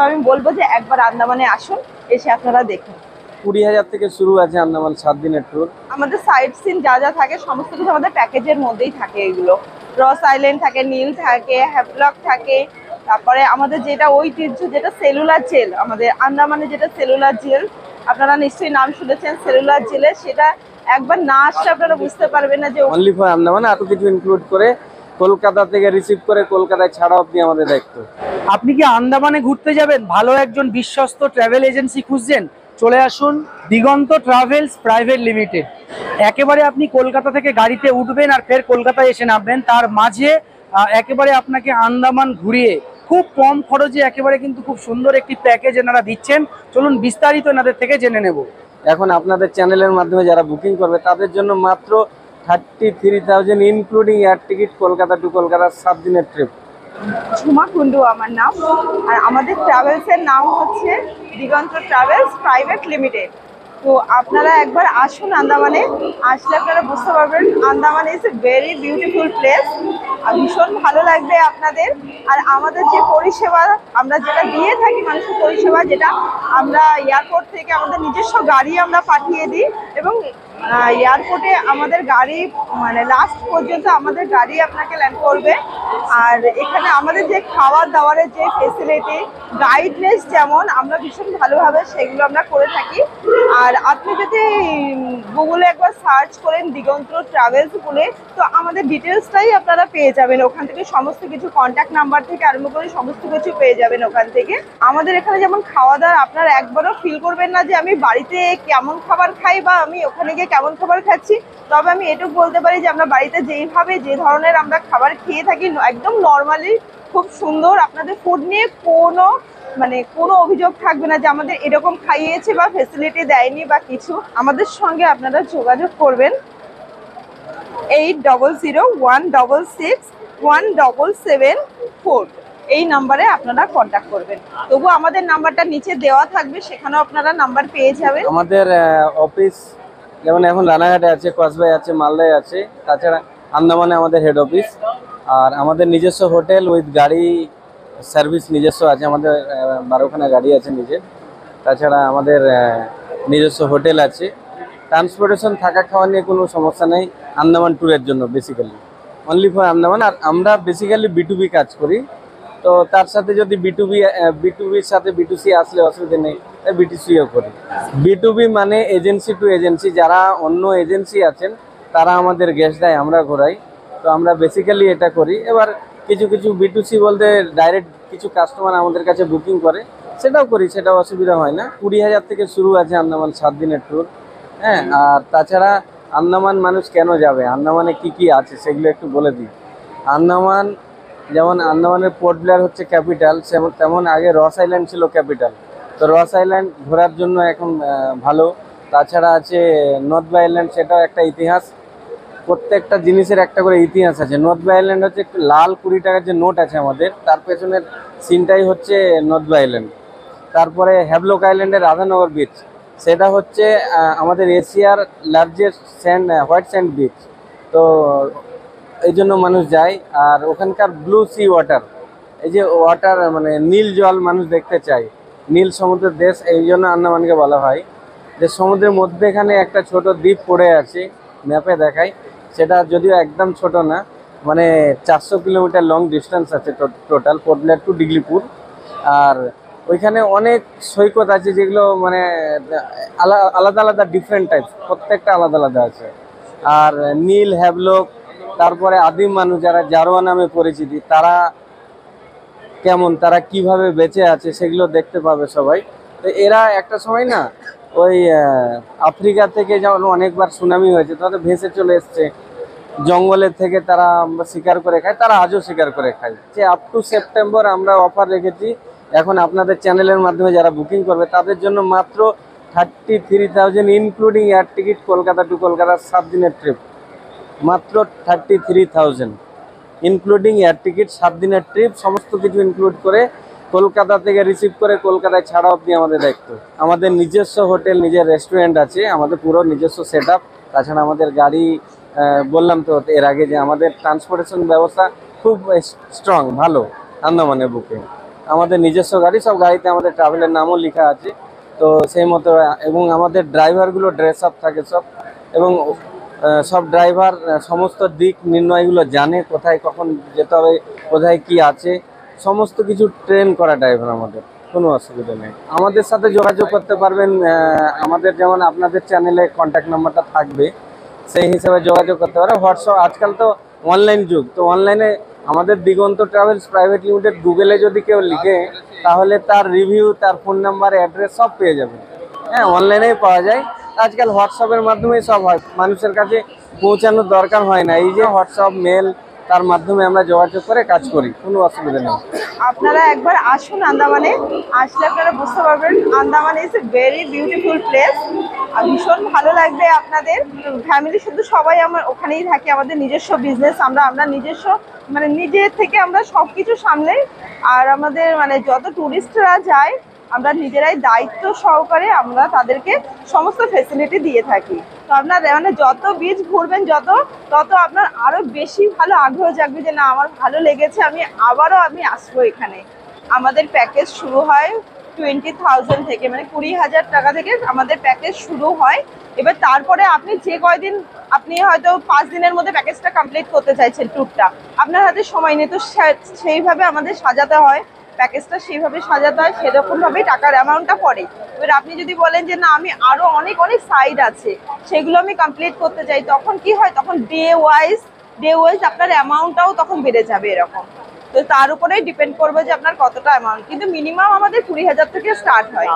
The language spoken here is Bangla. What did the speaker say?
আমি বলবো যে একবার আন্দামানে আসুন, এসে আপনারা দেখুন। 20,000 থেকে শুরু আছে আন্দামান 7 দিনের ট্যুর। আমাদের সাইট সিন যা যা থাকে সমস্ত কিছু আমাদের প্যাকেজের মধ্যেই থাকে। এগুলো রস আইল্যান্ড থাকে, নীল থাকে, হ্যাভলক থাকে, তারপরে আমাদের যেটা ঐতিহ্য যেটা সেলুলার জেল, আমাদের আন্দামানে যেটা সেলুলার জেল, আপনারা নিশ্চয়ই নাম শুনেছেন সেলুলার জেলের। সেটা একবার না আসলে আপনারা বুঝতে পারবেন না যে অনলি ফর আন্দামান, আরো কিছু ইনক্লুড করে কলকাতা থেকে রিসিভ করে কলকাতায় ছাড়া অবধি আমাদের দায়িত্ব। আপনি কি আন্দামানে ঘুরতে যাবেন, ভালো একজন বিশ্বস্ত ট্রাভেল এজেন্সি খুঁজছেন, চলে আসুন দিগন্ত ট্রাভেলস প্রাইভেট লিমিটেড। একেবারে আপনি কলকাতা থেকে গাড়িতে উঠবেন আর ফের কলকাতায় এসে নামবেন, তার মাঝে একেবারে আপনাকে আন্দামান ঘুরিয়ে খুব কম খরচে একেবারে কিন্তু খুব সুন্দর একটি প্যাকেজ এনারা দিচ্ছেন। চলুন বিস্তারিত এনাদের থেকে জেনে নেব। এখন আপনাদের চ্যানেলের মাধ্যমে যারা বুকিং করবে তাদের জন্য মাত্র 33,000 including air ticket, Kolkata to Kolkata 7 দিনের ট্রিপ। ঝুমা কুন্ডু আমার নাম, আর আমাদের ট্রাভেলসের নাম হচ্ছে দিগন্ত ট্রাভেলস প্রাইভেট লিমিটেড। তো আপনারা একবার আসুন আন্দামানে, আসলে আপনারা বুঝতে পারবেন Andaman is a very beautiful place. আর ভীষণ ভালো লাগবে আপনাদের। আর আমাদের যে পরিষেবা আমরা যেটা দিয়ে থাকি মানুষের পরিষেবা, যেটা আমরা এয়ারপোর্ট থেকে আমাদের নিজস্ব গাড়ি আমরা পাঠিয়ে দিই, এবং এয়ারপোর্টে আমাদের গাড়ি মানে লাস্ট পর্যন্ত আমাদের গাড়ি আপনাকে ল্যান্ড করবে। আর এখানে আমাদের যে খাওয়া দাওয়ারের যে ফেসিলিটি, গাইডনেস যেমন আমরা ভীষণ ভালোভাবে সেগুলো আমরা করে থাকি। আর আপনি যদি গুগলে একবার সার্চ করেন দিগন্ত ট্রাভেলস বলে, তো আমাদের ডিটেলসটাই আপনারা পেয়ে যাবেন ওখান থেকে। সমস্ত কিছু কন্ট্যাক্ট নাম্বার থেকে আরম্ভ করে সমস্ত কিছু পেয়ে যাবেন ওখান থেকে। আমাদের এখানে যেমন খাওয়া দাওয়া আপনারা একবারও ফিল করবেন না যে আমি বাড়িতে কেমন খাবার খাই বা আমি ওখানে গিয়ে কেমন খাবার খাচ্ছি। তবে আমি এটুকু বলতে পারি যে আমরা বাড়িতে যেইভাবে যে ধরনের আমরা খাবার খেয়ে থাকি একদম নর্মালি খুব সুন্দর। আপনাদের ফুড নিয়ে কোনো অভিযোগ থাকবে না যে আমাদের এরকম খাইয়েছে বা ফেসিলিটি দেয়নি বা কিছু। আমাদের সঙ্গে আপনারা যোগাযোগ করবেন 8001661774 এই নাম্বারে আপনারা কন্ট্যাক্ট করবেন। তবু আমাদের নাম্বারটা নিচে দেওয়া থাকবে, সেখানেও আপনারা নাম্বার পেয়ে যাবেন। আমাদের অফিস যেমন এখন রানাঘাটে আছে, কসবায় আছে, মালদায় আছে, তাছাড়া আন্দামানে আমাদের হেড অফিস। আর আমাদের নিজস্ব হোটেল উইথ গাড়ি সার্ভিস নিজস্ব আছে, আমাদের 12খানা গাড়ি আছে নিজের। তাছাড়া আমাদের নিজস্ব হোটেল আছে। ট্রান্সপোর্টেশন, থাকা খাওয়া নিয়ে কোনো সমস্যা নেই আন্দামান ট্যুরের জন্য। Basically only for Andaman. আর আমরা বেসিক্যালি B2B কাজ করি, তো তার সাথে যদি B2Bর সাথে B2C আসলে অসুবিধা নেই, তাই B2Cও করি। B2B মানে এজেন্সি টু এজেন্সি, যারা অন্য এজেন্সি আছেন তারা আমাদের গেস্ট দেয়, আমরা ঘোরাই। তো আমরা বেসিক্যালি এটা করি। এবার কিছু কিছু B2C বলতে ডাইরেক্ট কিছু কাস্টমার আমাদের কাছে বুকিং করে, সেটাও করি, সেটাও অসুবিধা হয় না। 20,000 থেকে শুরু আছে আন্দামান 7 দিনের ট্যুর। হ্যাঁ, আর তাছাড়া আন্দামান মানুষ কেন যাবে, আন্দামানে কি কি আছে সেগুলো একটু বলে দিই। আন্দামান যেমন আন্দামানের পোর্ট ব্লেয়ার হচ্ছে ক্যাপিটাল, তেমন আগে রস আইল্যান্ড ছিল ক্যাপিটাল। তো রস আইল্যান্ড ঘোরার জন্য এখন ভালো। তাছাড়া আছে নর্থ বে আইল্যান্ড, সেটাও একটা ইতিহাস। প্রত্যেকটা জিনিসের একটা করে ইতিহাস আছে। নর্থ বে আইল্যান্ড হচ্ছে একটু লাল 20 টাকার যে নোট আছে আমাদের, তার পেছনের সিনটাই হচ্ছে নর্থ বে আইল্যান্ড। তারপরে হ্যাভলক আইল্যান্ডের রাধানগর বিচ, সেটা হচ্ছে আমাদের এশিয়ার লার্জেস্ট হোয়াইট স্যান্ড বিচ। তো এই জন্য মানুষ যায়। আর ওখানকার ব্লু সি ওয়াটার, এই যে ওয়াটার মানে নীল জল মানুষ দেখতে চায়, নীল সমুদ্রের দেশ, এই জন্য আন্দামানকে বলা হয়। যে সমুদ্রের মধ্যেখানে একটা ছোট দ্বীপ পড়ে আছে, ম্যাপে দেখায়, সেটা যদিও একদম ছোট না, মানে 400 কিলোমিটার লং ডিস্টেন্স আছে টোটাল, পোর্ট ব্লেয়ার টু ডিগলিপুর। আর ওইখানে অনেক সৈকত আছে, যেগুলো মানে আলাদা আলাদা ডিফারেন্ট টাইপস, প্রত্যেকটা আলাদা আলাদা আছে। আর নীল, হ্যাভলক, তারপরে আদিম মানুষ যারা জারোয়া নামে পরিচিতি, তারা কেমন, তারা কিভাবে বেঁচে আছে সেগুলো দেখতে পাবে সবাই। তো এরা একটা সময় না ওই আফ্রিকা থেকে যেমন অনেকবার সুনামি হয়েছে, তাদের ভেসে চলে এসছে জঙ্গলের থেকে, তারা শিকার করে খায়, তারা আজও শিকার করে খায়। যে আপ টু সেপ্টেম্বর আমরা অফার রেখেছি। এখন আপনাদের চ্যানেলের মাধ্যমে যারা বুকিং করবে তাদের জন্য মাত্র 33,000 including air ticket, Kolkata to Kolkata 7 দিনের ট্রিপ। মাত্র 33,000 ইনক্লুডিং এয়ার টিকিট, 7 দিনের ট্রিপ, সমস্ত কিছু ইনক্লুড করে কলকাতা থেকে রিসিভ করে কলকাতায় ছাড়া অবধি আমাদের দায়িত্ব। আমাদের নিজস্ব হোটেল, নিজের রেস্টুরেন্ট আছে, আমাদের পুরো নিজস্ব সেট আপ। তাছাড়া আমাদের গাড়ি, বললাম তো এর আগে যে আমাদের ট্রান্সপোর্টেশন ব্যবস্থা খুব স্ট্রং, ভালো আন্দামানের বুকে। আমাদের নিজস্ব গাড়ি, সব গাড়িতে আমাদের ট্রাভেলের নামও লেখা আছে। তো সেই মতো এবং আমাদের ড্রাইভারগুলো ড্রেস আপ থাকে সব, এবং সব ড্রাইভার সমস্ত দিক নির্ণয়গুলো জানে, কোথায় কখন যেতে হবে, কোথায় কি আছে, সমস্ত কিছু ট্রেন করা ড্রাইভার আমাদের, কোনো অসুবিধা নেই। আমাদের সাথে যোগাযোগ করতে পারবেন, আমাদের যেমন আপনাদের চ্যানেলে কন্ট্যাক্ট নাম্বারটা থাকবে, সেই হিসাবে যোগাযোগ করতে পারে। হোয়াটসঅ্যাপ, আজকাল তো অনলাইন যুগ, তো অনলাইনে আমাদের দিগন্ত ট্রাভেলস প্রাইভেট লিমিটেড গুগলে যদি কেউ লিখে, তাহলে তার রিভিউ, তার ফোন নাম্বার, অ্যাড্রেস সব পেয়ে যাবে। হ্যাঁ, অনলাইনেই পাওয়া যায়। আজকাল হোয়াটসঅ্যাপের মাধ্যমেই সব হয়, মানুষের কাছে পৌঁছানোর দরকার হয় না। এই যে হোয়াটসঅ্যাপ, মেল, তার মাধ্যমে আমরা যোগাযোগ করে কাজ করি, কোনো অসুবিধা নেই। আপনারা একবার আসুন আন্দামানে, আসলে আপনারা বুঝতে পারবেন Andaman is a very beautiful place. আর ভীষণ ভালো লাগবে আপনাদের। ফ্যামিলি শুধু সবাই আমার ওখানেই থাকি, আমাদের নিজস্ব বিজনেস, আমরা নিজস্ব মানে নিজে থেকে আমরা সব কিছু সামলাই। আর আমাদের মানে যত টুরিস্টরা যায়, আমরা নিজেরাই দায়িত্ব সহকারে আমরা তাদেরকে সমস্ত ফেসিলিটি দিয়ে থাকি। তো আপনার মানে যত বিচ ঘুরবেন তত আপনার আরো বেশি ভালো আগ্রহ জাগবে যে না আমার ভালো লেগেছে, আমি আসবো এখানে। আমাদের প্যাকেজ শুরু হয় 20,000 থেকে, মানে 20,000 টাকা থেকে আমাদের প্যাকেজ শুরু হয়। এবার তারপরে আপনি যে কয়দিন, আপনি হয়তো 5 দিনের মধ্যে প্যাকেজটা কমপ্লিট করতে চাইছেন, ট্যুরটা আপনার হাতে সময় নেই, তো সেইভাবে আমাদের সাজাতে হয় প্যাকেজটা, সেইভাবে সাজাতে হয়, সেরকমভাবেই টাকার অ্যামাউন্টটা পড়ে। এবার আপনি যদি বলেন যে না আমি আরো অনেক অনেক সাইড আছে সেগুলো আমি কমপ্লিট করতে চাই, তখন কি হয়, তখন ডে ওয়াইজ আপনার অ্যামাউন্টটাও তখন বেড়ে যাবে এরকম। তো তার উপরেই ডিপেন্ড করবে যে আপনার কতটা অ্যামাউন্ট, কিন্তু মিনিমাম আমাদের 20,000 থেকে স্টার্ট হয়।